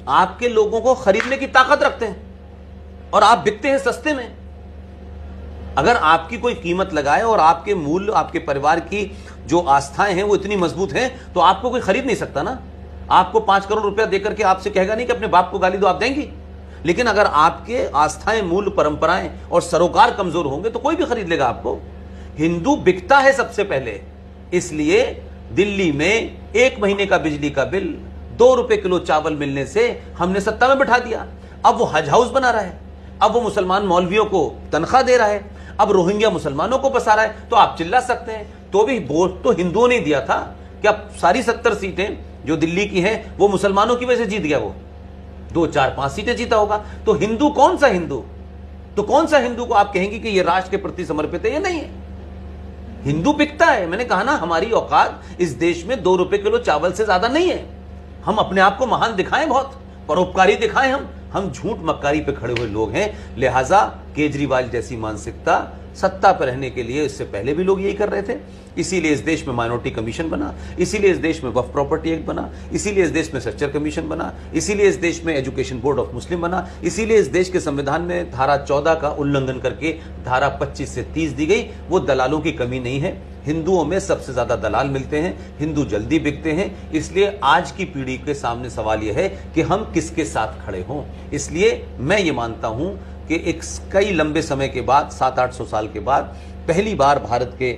आपके लोगों को खरीदने की ताकत रखते हैं और आप बिकते हैं सस्ते में। अगर आपकी कोई कीमत लगाए और आपके मूल्य, आपके परिवार की जो आस्थाएं हैं वो इतनी मजबूत हैं, तो आपको कोई खरीद नहीं सकता ना। आपको 5 करोड़ रुपया देकर के आपसे कहेगा नहीं कि अपने बाप को गाली दो, आप देंगी। लेकिन अगर आपके आस्थाएं, मूल्य, परंपराएं और सरोकार कमजोर होंगे तो कोई भी खरीद लेगा आपको। हिंदू बिकता है सबसे पहले, इसलिए दिल्ली में 1 महीने का बिजली का बिल 2 रुपए किलो चावल मिलने से हमने सत्ता में बिठा दिया। अब वो हज हाउस बना रहा है, अब वो मुसलमान मौलवियों को तनख्वाह दे रहा है, अब रोहिंग्या मुसलमानों को बसा रहा है। तो आप चिल्ला सकते हैं, तो भी वोट तो हिंदुओं ने दिया था। क्या सारी 70 सीटें जो दिल्ली की हैं वो मुसलमानों की वजह से जीत गया? वो 2, 4, 5 सीटें जीता होगा। तो हिंदू कौन सा हिंदू? तो कौन सा हिंदू को आप कहेंगे कि ये राष्ट्र के प्रति समर्पित है? ये नहीं है। हिंदू बिकता है। मैंने कहा ना, हमारी औकात इस देश में 2 रुपए किलो चावल से ज्यादा नहीं है। हम अपने आप को महान दिखाएं, बहुत परोपकारी दिखाएं। हम झूठ मक्कारी पे खड़े हुए लोग हैं। लिहाजा केजरीवाल जैसी मानसिकता सत्ता पर रहने के लिए, इससे पहले भी लोग यही कर रहे थे। इसीलिए इस देश में माइनॉरिटी कमीशन बना, इसीलिए इस देश में वक्फ प्रॉपर्टी एक्ट बना, इसीलिए इस देश में स्ट्रक्चर कमीशन बना, इसीलिए इस देश में एजुकेशन बोर्ड ऑफ मुस्लिम बना, इसीलिए इस देश के संविधान में धारा 14 का उल्लंघन करके धारा 25 से 30 दी गई। वो दलालों की कमी नहीं है। हिंदुओं में सबसे ज्यादा दलाल मिलते हैं, हिंदू जल्दी बिकते हैं। इसलिए आज की पीढ़ी के सामने सवाल यह है कि हम किसके साथ खड़े हों। इसलिए मैं ये मानता हूं कि एक कई लंबे समय के बाद, 700-800 साल के बाद पहली बार भारत के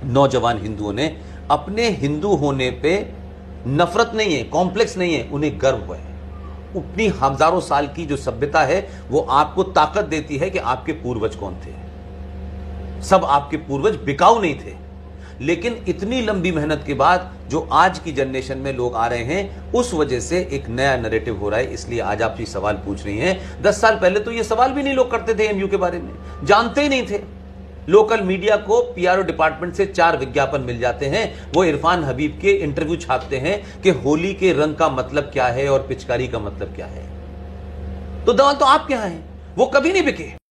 नौजवान हिंदुओं ने अपने हिंदू होने पे नफरत नहीं है, कॉम्प्लेक्स नहीं है, उन्हें गर्व हुआ है। अपनी हजारों साल की जो सभ्यता है वो आपको ताकत देती है कि आपके पूर्वज कौन थे। सब आपके पूर्वज बिकाऊ नहीं थे। लेकिन इतनी लंबी मेहनत के बाद जो आज की जनरेशन में लोग आ रहे हैं, उस वजह से एक नया नैरेटिव हो रहा है। इसलिए आज आप ये सवाल पूछ रही हैं। 10 साल पहले तो ये सवाल भी नहीं लोग करते थे, एमयू के बारे में जानते ही नहीं थे। लोकल मीडिया को पीआरओ डिपार्टमेंट से 4 विज्ञापन मिल जाते हैं। वो इरफान हबीब के इंटरव्यू छापते हैं कि होली के रंग का मतलब क्या है और पिचकारी का मतलब क्या है। तो दवा तो आपके यहां है, वो कभी नहीं बिके।